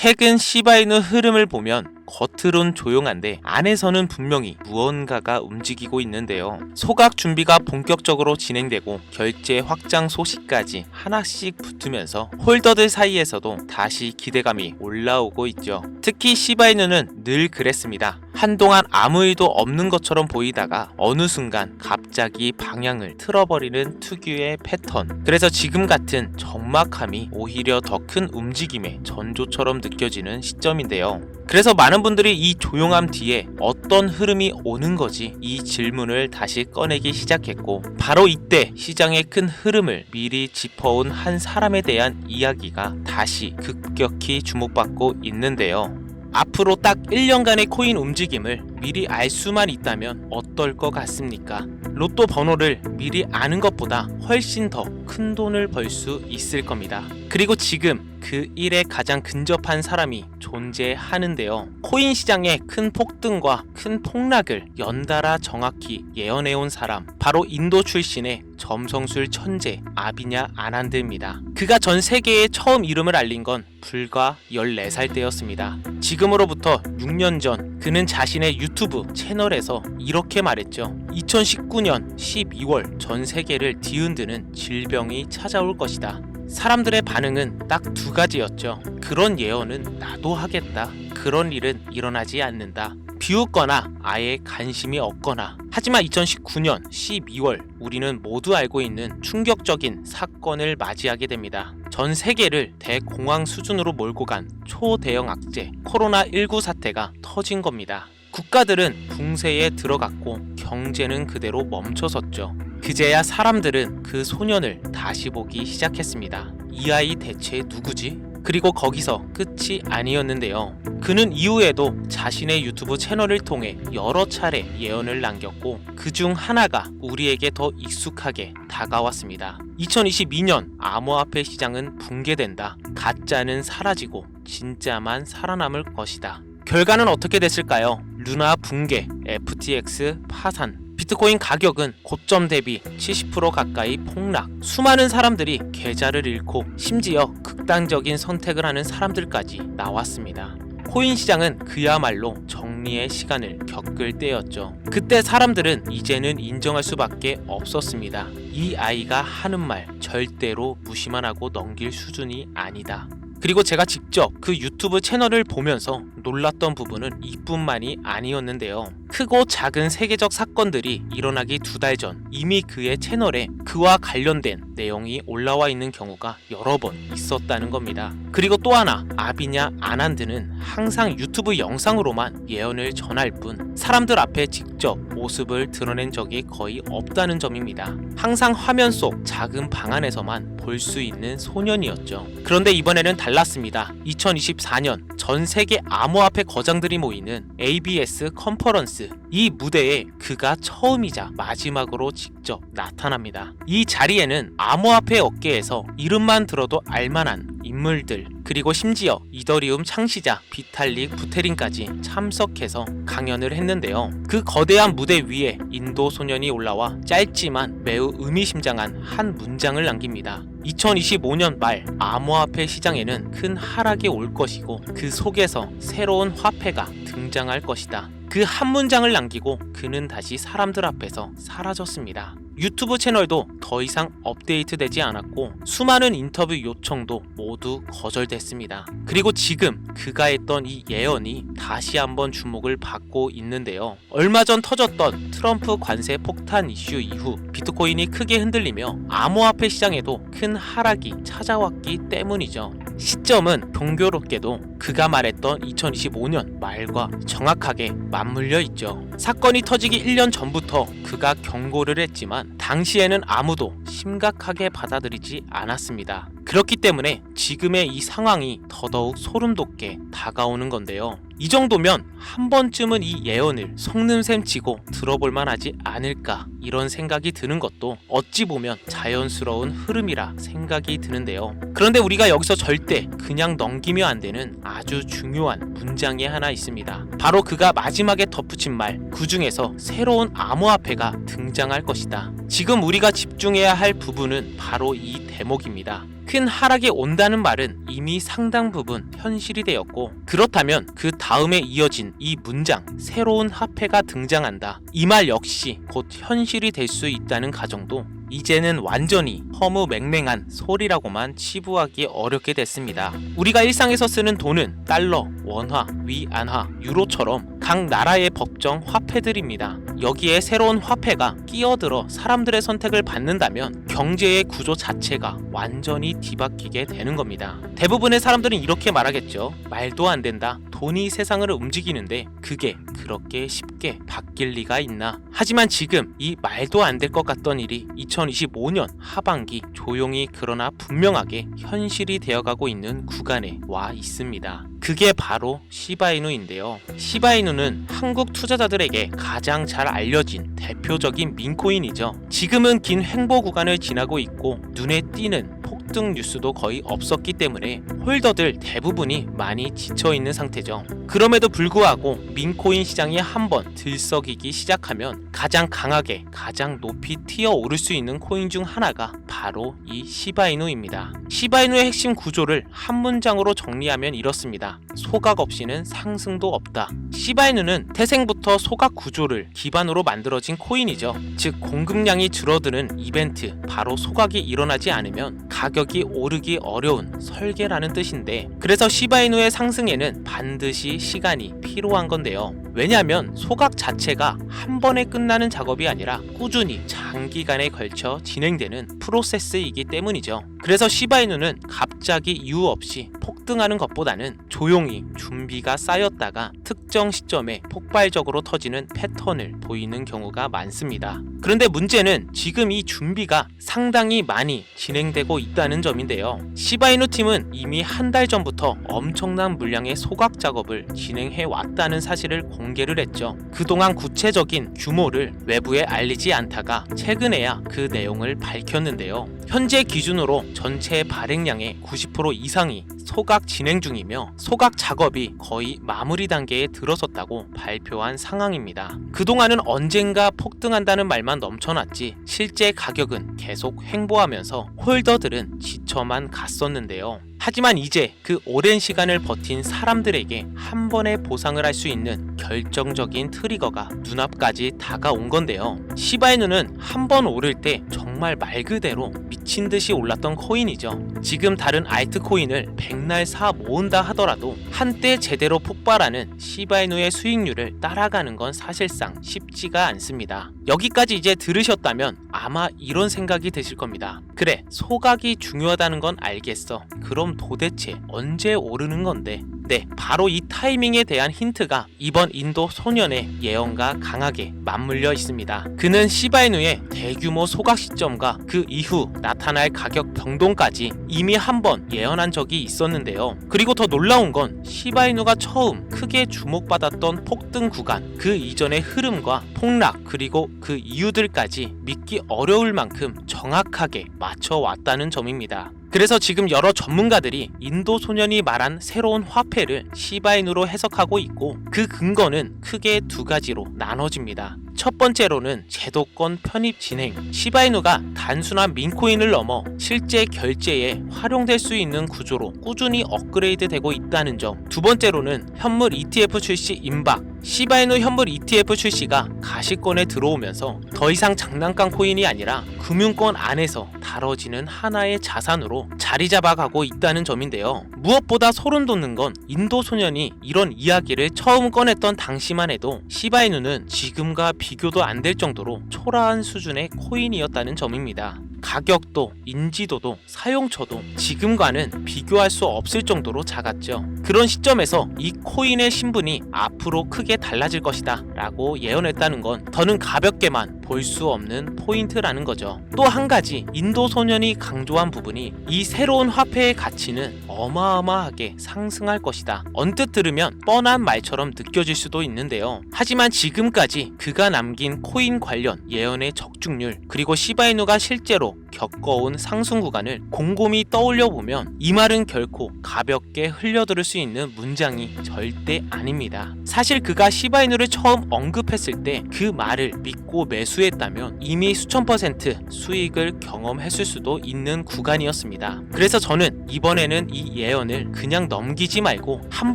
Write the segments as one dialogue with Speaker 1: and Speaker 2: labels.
Speaker 1: 최근 시바이누 흐름을 보면 겉으론 조용한데 안에서는 분명히 무언가가 움직이고 있는데요. 소각 준비가 본격적으로 진행되고 결제 확장 소식까지 하나씩 붙으면서 홀더들 사이에서도 다시 기대감이 올라오고 있죠. 특히 시바이누는 늘 그랬습니다. 한동안 아무 일도 없는 것처럼 보이다가 어느 순간 갑자기 방향을 틀어버리는 특유의 패턴. 그래서 지금 같은 적막함이 오히려 더 큰 움직임의 전조처럼 느껴지는 시점인데요. 그래서 많은 분들이 이 조용함 뒤에 어떤 흐름이 오는 거지 이 질문을 다시 꺼내기 시작했고, 바로 이때 시장의 큰 흐름을 미리 짚어온 한 사람에 대한 이야기가 다시 급격히 주목받고 있는데요. 앞으로 딱 1년간의 코인 움직임을 미리 알 수만 있다면 어떨 것 같습니까? 로또 번호를 미리 아는 것보다 훨씬 더 큰 돈을 벌 수 있을 겁니다. 그리고 지금 그 일에 가장 근접한 사람이 존재하는데요. 코인 시장의 큰 폭등과 큰 폭락을 연달아 정확히 예언해온 사람, 바로 인도 출신의 점성술 천재 아비냐 아난드입니다. 그가 전 세계에 처음 이름을 알린 건 불과 14살 때였습니다. 지금으로부터 6년 전 그는 자신의 유튜브 채널에서 이렇게 말했죠. 2019년 12월 전 세계를 뒤흔드는 질병이 찾아올 것이다. 사람들의 반응은 딱 두 가지였죠. 그런 예언은 나도 하겠다. 그런 일은 일어나지 않는다. 비웃거나 아예 관심이 없거나. 하지만 2019년 12월 우리는 모두 알고 있는 충격적인 사건을 맞이하게 됩니다. 전 세계를 대공황 수준으로 몰고 간 초대형 악재 코로나19 사태가 터진 겁니다. 국가들은 붕세에 들어갔고 경제는 그대로 멈춰섰죠. 그제야 사람들은 그 소년을 다시 보기 시작했습니다. 이 아이 대체 누구지? 그리고 거기서 끝이 아니었는데요. 그는 이후에도 자신의 유튜브 채널을 통해 여러 차례 예언을 남겼고, 그중 하나가 우리에게 더 익숙하게 다가왔습니다. 2022년 암호화폐 시장은 붕괴된다. 가짜는 사라지고 진짜만 살아남을 것이다. 결과는 어떻게 됐을까요? 루나 붕괴, FTX 파산, 비트코인 가격은 고점 대비 70% 가까이 폭락, 수많은 사람들이 계좌를 잃고 심지어 극단적인 선택을 하는 사람들까지 나왔습니다. 코인 시장은 그야말로 정리의 시간을 겪을 때였죠. 그때 사람들은 이제는 인정할 수밖에 없었습니다. 이 아이가 하는 말 절대로 무시만 하고 넘길 수준이 아니다. 그리고 제가 직접 그 유튜브 채널을 보면서 놀랐던 부분은 이뿐만이 아니었는데요. 크고 작은 세계적 사건들이 일어나기 2달 전 이미 그의 채널에 그와 관련된 내용이 올라와 있는 경우가 여러 번 있었다는 겁니다. 그리고 또 하나, 아비냐 아난드는 항상 유튜브 영상으로만 예언을 전할 뿐 사람들 앞에 직접 모습을 드러낸 적이 거의 없다는 점입니다. 항상 화면 속 작은 방 안에서만 볼 수 있는 소년이었죠. 그런데 이번에는 달랐습니다. 2024년 전 세계 암호화폐 거장들이 모이는 ABS 컨퍼런스, 이 무대에 그가 처음이자 마지막으로 직접 나타납니다. 이 자리에는 암호화폐 업계에서 이름만 들어도 알만한 인물들, 그리고 심지어 이더리움 창시자 비탈릭 부테린까지 참석해서 강연을 했는데요. 그 거대한 무대 위에 인도 소년이 올라와 짧지만 매우 의미심장한 한 문장을 남깁니다. 2025년 말 암호화폐 시장에는 큰 하락이 올 것이고 그 속에서 새로운 화폐가 등장할 것이다. 그 한 문장을 남기고 그는 다시 사람들 앞에서 사라졌습니다. 유튜브 채널도 더 이상 업데이트되지 않았고 수많은 인터뷰 요청도 모두 거절됐습니다. 그리고 지금 그가 했던 이 예언이 다시 한번 주목을 받고 있는데요. 얼마 전 터졌던 트럼프 관세 폭탄 이슈 이후 비트코인이 크게 흔들리며 암호화폐 시장에도 큰 하락이 찾아왔기 때문이죠. 시점은 공교롭게도 그가 말했던 2025년 말과 정확하게 맞물려 있죠. 사건이 터지기 1년 전부터 그가 경고를 했지만 당시에는 아무도 심각하게 받아들이지 않았습니다. 그렇기 때문에 지금의 이 상황이 더더욱 소름 돋게 다가오는 건데요. 이 정도면 한 번쯤은 이 예언을 속는셈 치고 들어볼만 하지 않을까, 이런 생각이 드는 것도 어찌 보면 자연스러운 흐름이라 생각이 드는데요. 그런데 우리가 여기서 절대 그냥 넘기면 안 되는 아주 중요한 문장이 하나 있습니다. 바로 그가 마지막에 덧붙인 말, 그 중에서 새로운 암호화폐가 등장할 것이다. 지금 우리가 집중해야 할 부분은 바로 이 대목입니다. 큰 하락이 온다는 말은 이미 상당 부분 현실이 되었고, 그렇다면 그 다음에 이어진 이 문장 새로운 화폐가 등장한다, 이 말 역시 곧 현실이 될 수 있다는 가정도 이제는 완전히 허무맹맹한 소리라고만 치부하기 어렵게 됐습니다. 우리가 일상에서 쓰는 돈은 달러, 원화, 위안화, 유로처럼 각 나라의 법정 화폐들입니다. 여기에 새로운 화폐가 끼어들어 사람들의 선택을 받는다면 경제의 구조 자체가 완전히 뒤바뀌게 되는 겁니다. 대부분의 사람들은 이렇게 말하겠죠. 말도 안 된다. 돈이 세상을 움직이는데 그게 그렇게 쉽게 바뀔 리가 있나. 하지만 지금 이 말도 안 될 것 같던 일이 2025년 하반기 조용히 그러나 분명하게 현실이 되어가고 있는 구간에 와 있습니다. 그게 바로 시바이누인데요. 시바이누는 한국 투자자들에게 가장 잘 알려진 대표적인 민코인이죠. 지금은 긴 횡보 구간을 지나고 있고 눈에 띄는 폭등 뉴스도 거의 없었기 때문에 홀더들 대부분이 많이 지쳐있는 상태죠. 그럼에도 불구하고 민코인 시장이 한번 들썩이기 시작하면 가장 강하게 가장 높이 튀어오를 수 있는 코인 중 하나가 바로 이 시바이누입니다. 시바이누의 핵심 구조를 한 문장으로 정리하면 이렇습니다. 소각 없이는 상승도 없다. 시바이누는 태생부터 소각 구조를 기반으로 만들어진 코인이죠. 즉 공급량이 줄어드는 이벤트, 바로 소각이 일어나지 않으면 가격이 오르기 어려운 설계라는 뜻인데, 그래서 시바이누의 상승에는 반드시 시간이 필요한 건데요. 왜냐하면 소각 자체가 한 번에 끝나는 작업이 아니라 꾸준히 장기간에 걸쳐 진행되는 프로세스이기 때문이죠. 그래서 시바이누는 갑자기 이유 없이 폭등하는 것보다는 조용히 준비가 쌓였다가 특정 시점에 폭발적으로 터지는 패턴을 보이는 경우가 많습니다. 그런데 문제는 지금 이 준비가 상당히 많이 진행되고 있다는 점인데요. 시바이누 팀은 이미 한 달 전부터 엄청난 물량의 소각 작업을 진행해 왔다는 사실을 공개를 했죠. 그동안 구체적인 규모를 외부에 알리지 않다가 최근에야 그 내용을 밝혔는데요. 현재 기준으로 전체 발행량의 90% 이상이 소각 진행 중이며 소각 작업이 거의 마무리 단계에 들어섰다고 발표한 상황입니다. 그동안은 언젠가 폭등한다는 말만 넘쳐났지 실제 가격은 계속 횡보하면서 홀더들은 지쳐만 갔었는데요. 하지만 이제 그 오랜 시간을 버틴 사람들에게 한 번에 보상을 할 수 있는 결정적인 트리거가 눈앞까지 다가온 건데요. 시바이누는 한 번 오를 때 정말 말 그대로 미친 듯이 올랐던 코인이죠. 지금 다른 알트코인을 백날 사 모은다 하더라도 한때 제대로 폭발하는 시바이누의 수익률을 따라가는 건 사실상 쉽지가 않습니다. 여기까지 이제 들으셨다면 아마 이런 생각이 드실 겁니다. 그래, 소각이 중요하다는 건 알겠어. 그럼 도대체 언제 오르는 건데? 네, 바로 이 타이밍에 대한 힌트가 이번 인도 소년의 예언과 강하게 맞물려 있습니다. 그는 시바이누의 대규모 소각 시점과 그 이후 나타날 가격 변동까지 이미 한번 예언한 적이 있었는데요. 그리고 더 놀라운 건 시바이누가 처음 크게 주목받았던 폭등 구간, 그 이전의 흐름과 폭락, 그리고 그 이유들까지 믿기 어려울 만큼 정확하게 맞춰왔다는 점입니다. 그래서 지금 여러 전문가들이 인도 소년이 말한 새로운 화폐를 시바이누로 해석하고 있고, 그 근거는 크게 두 가지로 나눠집니다. 첫 번째로는 제도권 편입 진행, 시바이누가 단순한 민코인을 넘어 실제 결제에 활용될 수 있는 구조로 꾸준히 업그레이드 되고 있다는 점. 두 번째로는 현물 ETF 출시 임박, 시바이누 현물 ETF 출시가 가시권에 들어오면서 더 이상 장난감 코인이 아니라 금융권 안에서 다뤄지는 하나의 자산으로 자리 잡아가고 있다는 점인데요. 무엇보다 소름 돋는 건 인도 소년이 이런 이야기를 처음 꺼냈던 당시만 해도 시바이누는 지금과 비교도 안 될 정도로 초라한 수준의 코인이었다는 점입니다. 가격도, 인지도도, 사용처도 지금과는 비교할 수 없을 정도로 작았죠. 그런 시점에서 이 코인의 신분이 앞으로 크게 달라질 것이다 라고 예언했다는 건 더는 가볍게만 볼 수 없는 포인트라는 거죠. 또 한 가지 인도 소년이 강조한 부분이 이 새로운 화폐의 가치는 어마어마하게 상승할 것이다. 언뜻 들으면 뻔한 말처럼 느껴질 수도 있는데요. 하지만 지금까지 그가 남긴 코인 관련 예언의 적중률, 그리고 시바이누가 실제로 겪어온 상승 구간을 곰곰이 떠올려 보면 이 말은 결코 가볍게 흘려들을 수 있는 문장이 절대 아닙니다. 사실 그가 시바이누를 처음 언급했을 때 그 말을 믿고 매수했다면 이미 수천 % 수익을 경험했을 수도 있는 구간이었습니다. 그래서 저는 이번에는 이 예언을 그냥 넘기지 말고 한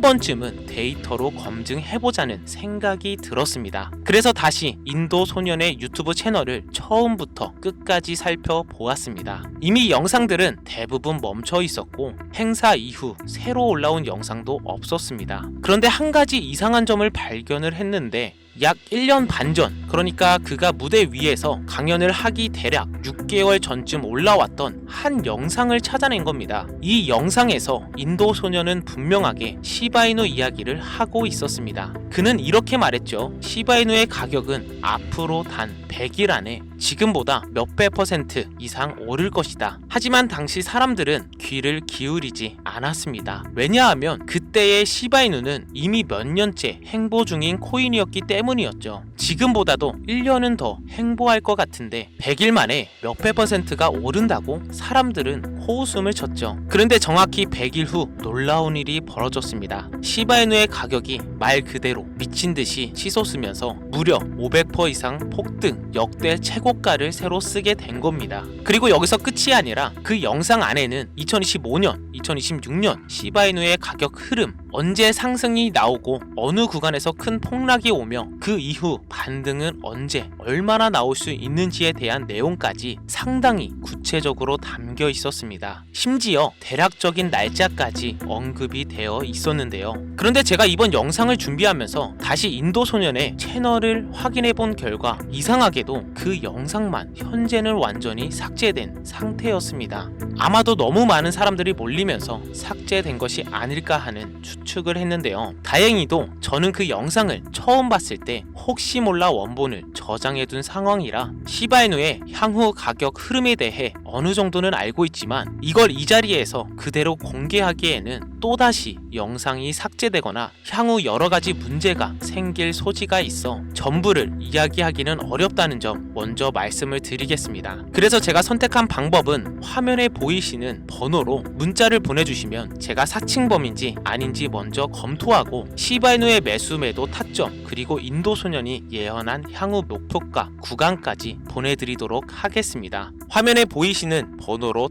Speaker 1: 번쯤은 데이터로 검증해보자는 생각이 들었습니다. 그래서 다시 인도 소년의 유튜브 채널을 처음부터 끝까지 살펴보았습니다. 이미 영상들은 대부분 멈춰 있었고 행사 이후 새로 올라온 영상도 없었습니다. 그런데 한 가지 이상한 점을 발견을 했는데 약 1년 반 전, 그러니까 그가 무대 위에서 강연을 하기 대략 6개월 전쯤 올라왔던 한 영상을 찾아낸 겁니다. 이 영상에서 인도 소년은 분명하게 시바이누 이야기를 하고 있었습니다. 그는 이렇게 말했죠. 시바이누의 가격은 앞으로 단 100일 안에 지금보다 몇백 % 이상 오를 것이다. 하지만 당시 사람들은 귀를 기울이지 않았습니다. 왜냐하면 그때의 시바이누는 이미 몇 년째 행보 중인 코인이었기 때문이었죠. 지금보다도 1년은 더 행보할 것 같은데 100일 만에 몇백 %가 오른다고 사람들은 호웃음을 쳤죠. 그런데 정확히 100일 후 놀라운 일이 벌어졌습니다. 시바이누의 가격이 말 그대로 미친 듯이 치솟으면서 무려 500% 이상 폭등, 역대 최고가를 새로 쓰게 된 겁니다. 그리고 여기서 끝이 아니라 그 영상 안에는 2025년, 2026년 시바이누의 가격 흐름, 언제 상승이 나오고 어느 구간에서 큰 폭락이 오며 그 이후 반등은 언제 얼마나 나올 수 있는지에 대한 내용까지 상당히 구체적으로 담겨 있었습니다. 심지어 대략적인 날짜까지 언급이 되어 있었는데요. 그런데 제가 이번 영상을 준비하면서 다시 인도 소년의 채널을 확인해 본 결과 이상하게도 그 영상만 현재는 완전히 삭제된 상태였습니다. 아마도 너무 많은 사람들이 몰리면서 삭제된 것이 아닐까 하는 추측을 했는데요. 다행히도 저는 그 영상을 처음 봤을 때 혹시 몰라 원본을 저장해둔 상황이라 시바이누의 향후 가격 흐름에 대해 어느 정도는 알고 있지만 이걸 이 자리에서 그대로 공개하기에는 또다시 영상이 삭제되거나 향후 여러가지 문제가 생길 소지가 있어 전부를 이야기하기는 어렵다는 점 먼저 말씀을 드리겠습니다. 그래서 제가 선택한 방법은 화면에 보이시는 번호로 문자를 보내주시면 제가 사칭범인지 아닌지 먼저 검토하고 시바이누의 매수 매도 타점 그리고 인도 소년이 예언한 향후 목표가 구간까지 보내드리도록 하겠습니다. 화면에 보이시는 번호로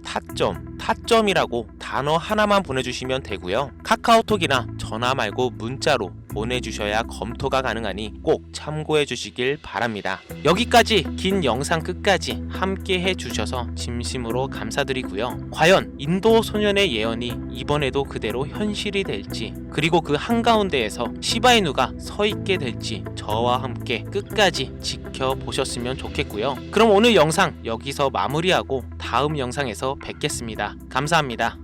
Speaker 1: 타점이라고 단어 하나만 보내주시면 되고요. 카카오톡이나 전화 말고 문자로 보내주셔야 검토가 가능하니 꼭 참고해 주시길 바랍니다. 여기까지 긴 영상 끝까지 함께 해주셔서 진심으로 감사드리고요. 과연 인도 소년의 예언이 이번에도 그대로 현실이 될지 그리고 그 한가운데에서 시바이누가 서 있게 될지 저와 함께 끝까지 지켜보셨으면 좋겠고요. 그럼 오늘 영상 여기서 마무리하고 다음 영상에서 뵙겠습니다. 감사합니다.